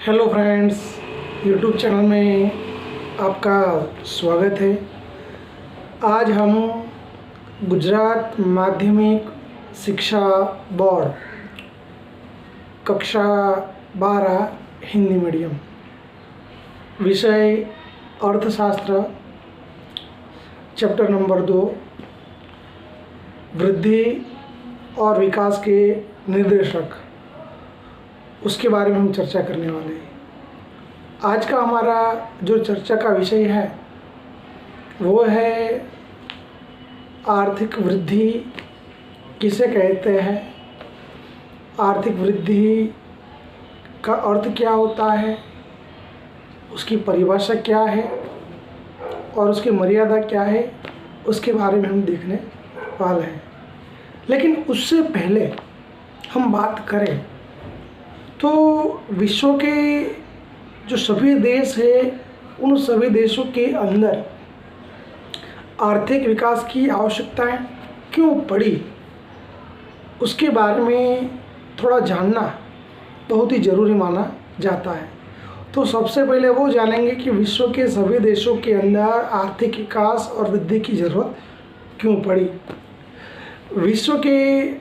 Hello friends, YouTube channel में आपका स्वागत है। आज हम गुजरात माध्यमिक शिक्षा बोर्ड कक्षा 12 हिंदी मीडियम विषय अर्थशास्त्र चैप्टर नंबर 2 वृद्धि और विकास के निर्देशक, उसके बारे में हम चर्चा करने वाले हैं। आज का हमारा जो चर्चा का विषय है वो है आर्थिक वृद्धि किसे कहते हैं, आर्थिक वृद्धि का अर्थ क्या होता है, उसकी परिभाषा क्या है और उसकी मर्यादा क्या है, उसके बारे में हम देखने वाले हैं। लेकिन उससे पहले हम बात करें तो विश्व के जो सभी देश हैं उन सभी देशों के अंदर आर्थिक विकास की आवश्यकताएं क्यों पड़ी, उसके बारे में थोड़ा जानना बहुत ही ज़रूरी माना जाता है। तो सबसे पहले वो जानेंगे कि विश्व के सभी देशों के अंदर आर्थिक विकास और वृद्धि की ज़रूरत क्यों पड़ी। विश्व के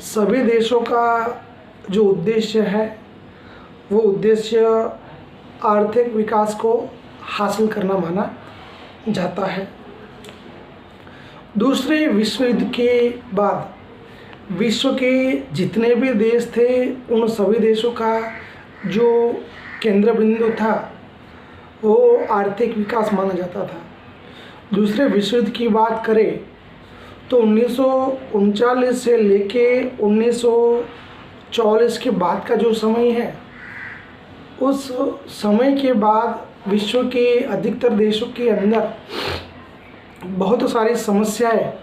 सभी देशों का जो उद्देश्य है वो उद्देश्य आर्थिक विकास को हासिल करना माना जाता है। दूसरे विश्व युद्ध के बाद विश्व के जितने भी देश थे उन सभी देशों का जो केंद्र बिंदु था वो आर्थिक विकास माना जाता था। दूसरे विश्व युद्ध की बात करें तो 1939 से लेके 1944 के बाद का जो समय है, उस समय के बाद विश्व के अधिकतर देशों के अंदर बहुत सारी समस्याएं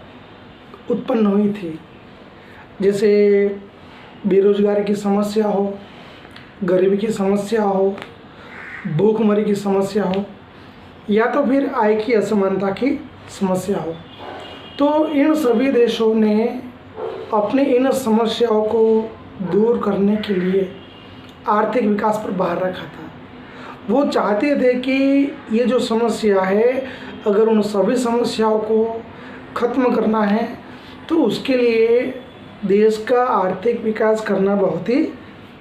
उत्पन्न हुई थी, जैसे बेरोजगारी की समस्या हो, गरीबी की समस्या हो, भूखमरी की समस्या हो या तो फिर आय की असमानता की समस्या हो। तो इन सभी देशों ने अपनी इन समस्याओं को दूर करने के लिए आर्थिक विकास पर भार रखा था। वो चाहते थे कि ये जो समस्या है, अगर उन सभी समस्याओं को ख़त्म करना है तो उसके लिए देश का आर्थिक विकास करना बहुत ही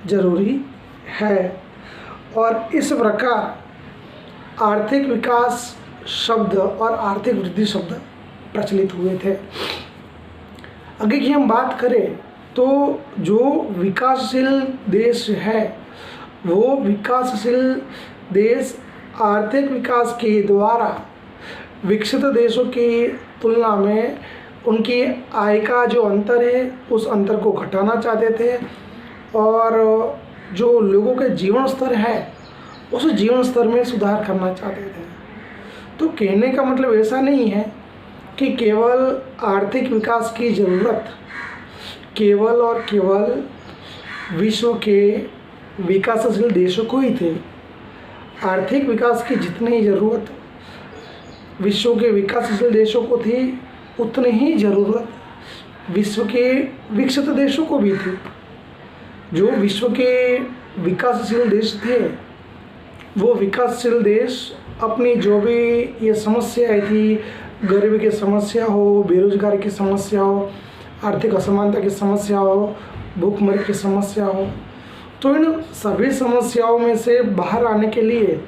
ज़रूरी है। और इस प्रकार आर्थिक विकास शब्द और आर्थिक वृद्धि शब्द प्रचलित हुए थे। आगे की हम बात करें तो जो विकासशील देश है वो विकासशील देश आर्थिक विकास के द्वारा विकसित देशों की तुलना में उनकी आय का जो अंतर है उस अंतर को घटाना चाहते थे और जो लोगों के जीवन स्तर है उस जीवन स्तर में सुधार करना चाहते थे। तो कहने का मतलब ऐसा नहीं है कि केवल आर्थिक विकास की ज़रूरत केवल और केवल विश्व के विकासशील देशों को ही थी। आर्थिक विकास की जितनी ज़रूरत विश्व के विकासशील देशों को थी उतनी ही ज़रूरत विश्व के विकसित देशों को भी थी। जो विश्व के विकासशील देश थे वो विकासशील देश अपनी जो भी ये समस्याएं थी, गरीबी की समस्या हो, बेरोजगारी की समस्या हो, आर्थिक असमानता की समस्या हो, भूखमरी की समस्या हो, तो इन सभी समस्याओं में से बाहर आने के लिए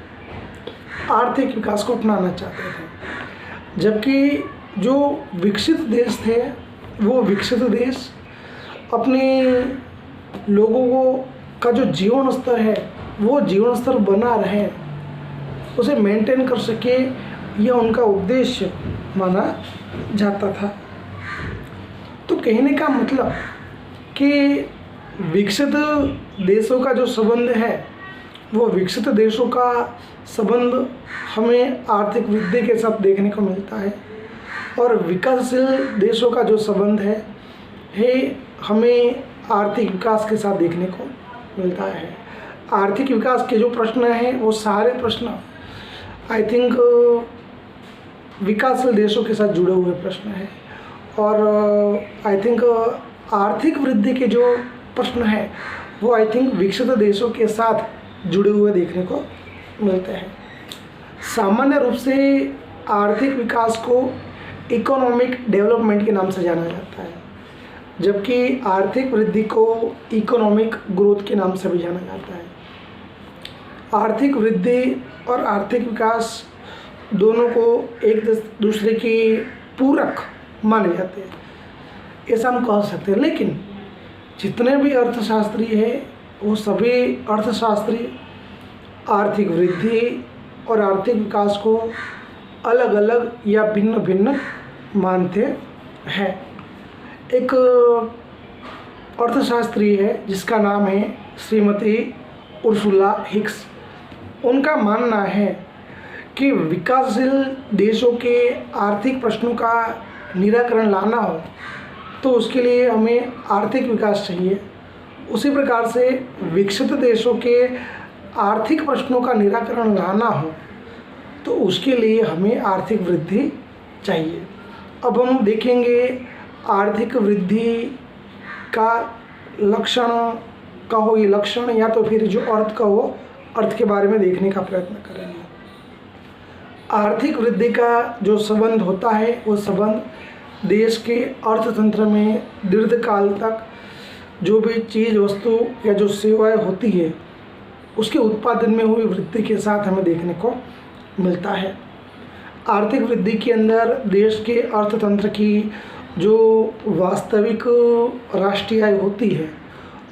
आर्थिक विकास को अपनाना चाहते थे। जबकि जो विकसित देश थे वो विकसित देश अपने लोगों को का जो जीवन स्तर है वो जीवन स्तर बना रहे, उसे मेंटेन कर सके, यह उनका उद्देश्य माना जाता था। तो कहने का मतलब कि विकसित देशों का जो संबंध है वो विकसित देशों का संबंध हमें आर्थिक वृद्धि के साथ देखने को मिलता है और विकासशील देशों का जो संबंध है हमें आर्थिक विकास के साथ देखने को मिलता है। आर्थिक विकास के जो प्रश्न हैं वो सारे प्रश्न आई थिंक विकासशील देशों के साथ जुड़े हुए प्रश्न हैं और आई थिंक आर्थिक वृद्धि के जो प्रश्न है वो आई थिंक विकसित देशों के साथ जुड़े हुए देखने को मिलते हैं। सामान्य रूप से आर्थिक विकास को इकोनॉमिक डेवलपमेंट के नाम से जाना जाता है, जबकि आर्थिक वृद्धि को इकोनॉमिक ग्रोथ के नाम से भी जाना जाता है। आर्थिक वृद्धि और आर्थिक विकास दोनों को एक दूसरे के पूरक माने जाते हैं, ऐसा हम कह सकते हैं। लेकिन जितने भी अर्थशास्त्री हैं वो सभी अर्थशास्त्री आर्थिक वृद्धि और आर्थिक विकास को अलग अलग या भिन्न भिन्न मानते हैं। एक अर्थशास्त्री है जिसका नाम है श्रीमती उर्सुला हिक्स। उनका मानना है कि विकासशील देशों के आर्थिक प्रश्नों का निराकरण लाना हो तो उसके लिए हमें आर्थिक विकास चाहिए। उसी प्रकार से विकसित देशों के आर्थिक प्रश्नों का निराकरण लाना हो तो उसके लिए हमें आर्थिक वृद्धि चाहिए। अब हम देखेंगे आर्थिक वृद्धि का लक्षण कहो, ये लक्षण या तो फिर जो अर्थ कहो, अर्थ के बारे में देखने का प्रयत्न करेंगे। आर्थिक वृद्धि का जो संबंध होता है वो संबंध देश के अर्थतंत्र में दीर्घकाल तक जो भी चीज़ वस्तु या जो सेवाएं होती है उसके उत्पादन में हुई वृद्धि के साथ हमें देखने को मिलता है। आर्थिक वृद्धि के अंदर देश के अर्थतंत्र की जो वास्तविक राष्ट्रीय आय होती है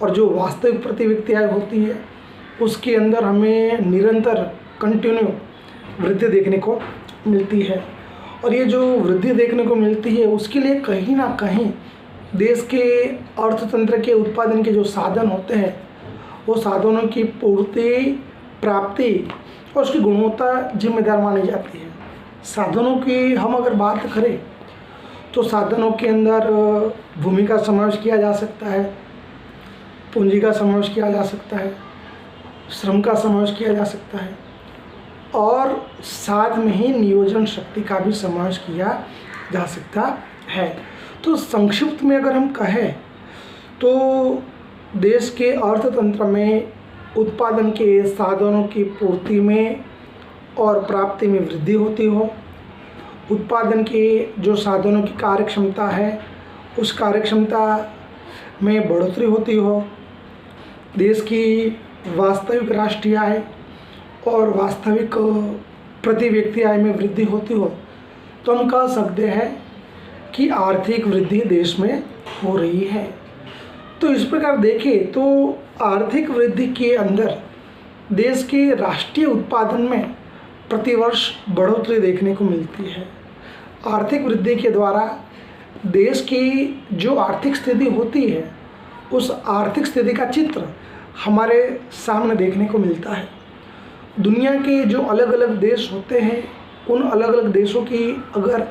और जो वास्तविक प्रति व्यक्ति आय होती है उसके अंदर हमें निरंतर कंटिन्यू वृद्धि देखने को मिलती है। और ये जो वृद्धि देखने को मिलती है उसके लिए कहीं ना कहीं देश के अर्थतंत्र के उत्पादन के जो साधन होते हैं वो साधनों की पूर्ति, प्राप्ति और उसकी गुणवत्ता जिम्मेदार मानी जाती है। साधनों की हम अगर बात करें तो साधनों के अंदर भूमि का समावेश किया जा सकता है, पूंजी का समावेश किया जा सकता है, श्रम का समावेश किया जा सकता है और साथ में ही नियोजन शक्ति का भी समावेश किया जा सकता है। तो संक्षिप्त में अगर हम कहें तो देश के अर्थतंत्र में उत्पादन के साधनों की पूर्ति में और प्राप्ति में वृद्धि होती हो, उत्पादन के जो साधनों की कार्यक्षमता है उस कार्यक्षमता में बढ़ोतरी होती हो, देश की वास्तविक राष्ट्रीय आय और वास्तविक प्रति व्यक्ति आय में वृद्धि होती हो तो हम कह सकते हैं कि आर्थिक वृद्धि देश में हो रही है। तो इस प्रकार देखें तो आर्थिक वृद्धि के अंदर देश के राष्ट्रीय उत्पादन में प्रतिवर्ष बढ़ोतरी देखने को मिलती है। आर्थिक वृद्धि के द्वारा देश की जो आर्थिक स्थिति होती है उस आर्थिक स्थिति का चित्र हमारे सामने देखने को मिलता है। दुनिया के जो अलग अलग देश होते हैं उन अलग अलग देशों की अगर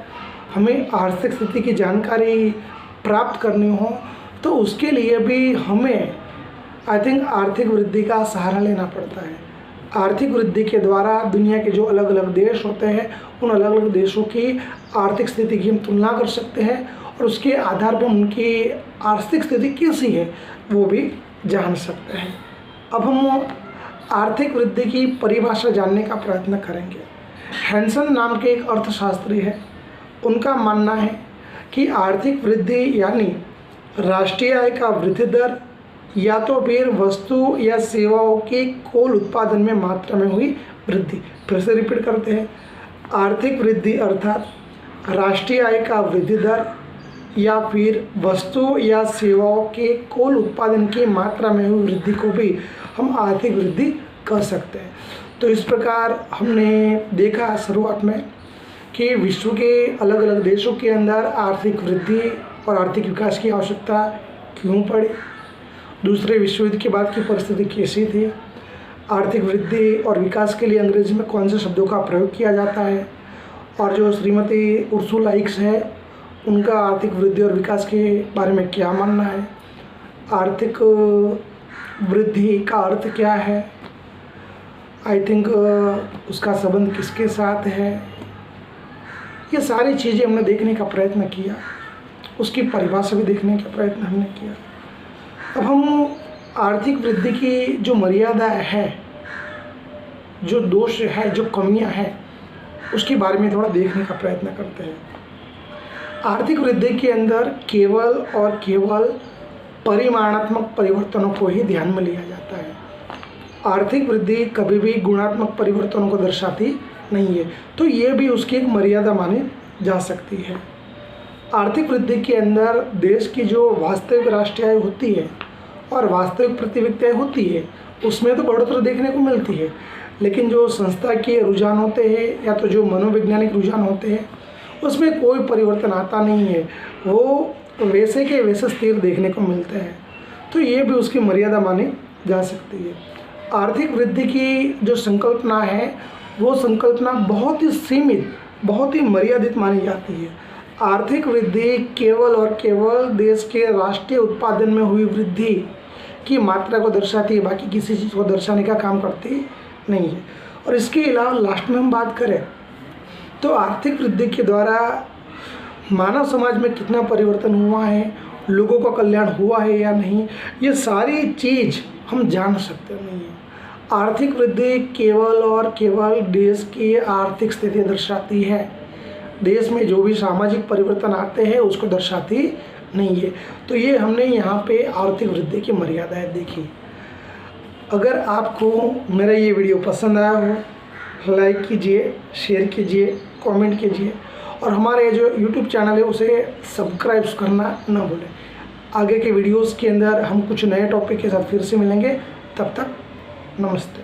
हमें आर्थिक स्थिति की जानकारी प्राप्त करनी हो तो उसके लिए भी हमें आई थिंक आर्थिक वृद्धि का सहारा लेना पड़ता है। आर्थिक वृद्धि के द्वारा दुनिया के जो अलग अलग देश होते हैं उन अलग अलग देशों की आर्थिक स्थिति की हम तुलना कर सकते हैं और उसके आधार पर उनकी आर्थिक स्थिति कैसी है वो भी जान सकते हैं। अब हम आर्थिक वृद्धि की परिभाषा जानने का प्रयत्न करेंगे। हैंसन नाम के एक अर्थशास्त्री है, उनका मानना है कि आर्थिक वृद्धि यानी राष्ट्रीय आय का वृद्धि दर या तो फिर वस्तु या सेवाओं के कुल उत्पादन में मात्रा में हुई वृद्धि। फिर से रिपीट करते हैं, आर्थिक वृद्धि अर्थात राष्ट्रीय आय का वृद्धि दर या फिर वस्तु या सेवाओं के कुल उत्पादन की मात्रा में हुई वृद्धि को भी हम आर्थिक वृद्धि कह सकते हैं। तो इस प्रकार हमने देखा शुरुआत में कि विश्व के अलग अलग देशों के अंदर आर्थिक वृद्धि और आर्थिक विकास की आवश्यकता क्यों पड़ी, दूसरे विश्व युद्ध के बाद की परिस्थिति कैसी थी, आर्थिक वृद्धि और विकास के लिए अंग्रेजी में कौन से शब्दों का प्रयोग किया जाता है और जो श्रीमती उर्सुला हिक्स है उनका आर्थिक वृद्धि और विकास के बारे में क्या मानना है, आर्थिक वृद्धि का अर्थ क्या है, आई थिंक उसका संबंध किसके साथ है, ये सारी चीज़ें हमने देखने का प्रयत्न किया, उसकी परिभाषा भी देखने का प्रयत्न हमने किया। अब हम आर्थिक वृद्धि की जो मर्यादा है जो दोष है, जो कमियां हैं, उसके बारे में थोड़ा देखने का प्रयत्न करते हैं। आर्थिक वृद्धि के अंदर केवल और केवल परिमाणात्मक परिवर्तनों को ही ध्यान में लिया जाता है। आर्थिक वृद्धि कभी भी गुणात्मक परिवर्तनों को दर्शाती नहीं है, तो ये भी उसकी एक मर्यादा मानी जा सकती है। आर्थिक वृद्धि के अंदर देश की जो वास्तविक राष्ट्रीय आय होती है और वास्तविक प्रति होती है, उसमें तो बढ़ोतरी देखने को मिलती है, लेकिन जो संस्था के रुझान होते हैं या तो जो मनोवैज्ञानिक रुझान होते हैं, उसमें कोई परिवर्तन आता नहीं है, वो वैसे के वैसे स्थिर देखने को मिलते हैं। तो ये भी उसकी मर्यादा मानी जा सकती है। आर्थिक वृद्धि की जो संकल्पना है, वो संकल्पना बहुत ही सीमित, बहुत ही मर्यादित मानी जाती है। आर्थिक वृद्धि केवल और केवल देश के राष्ट्रीय उत्पादन में हुई वृद्धि की मात्रा को दर्शाती है, बाकी किसी चीज़ को दर्शाने का काम करती नहीं है। और इसके अलावा लास्ट में हम बात करें तो आर्थिक वृद्धि के द्वारा मानव समाज में कितना परिवर्तन हुआ है, लोगों का कल्याण हुआ है या नहीं, ये सारी चीज़ हम जान सकते नहीं हैं। आर्थिक वृद्धि केवल और केवल देश की आर्थिक स्थिति दर्शाती है, देश में जो भी सामाजिक परिवर्तन आते हैं उसको दर्शाती नहीं है। तो ये हमने यहाँ पे आर्थिक वृद्धि की मर्यादाएं देखी। अगर आपको मेरा ये वीडियो पसंद आया हो, लाइक कीजिए, शेयर कीजिए, कमेंट कीजिए और हमारे जो YouTube चैनल है उसे सब्सक्राइब करना ना भूलें। आगे के वीडियोस के अंदर हम कुछ नए टॉपिक के साथ फिर से मिलेंगे। तब तक नमस्ते।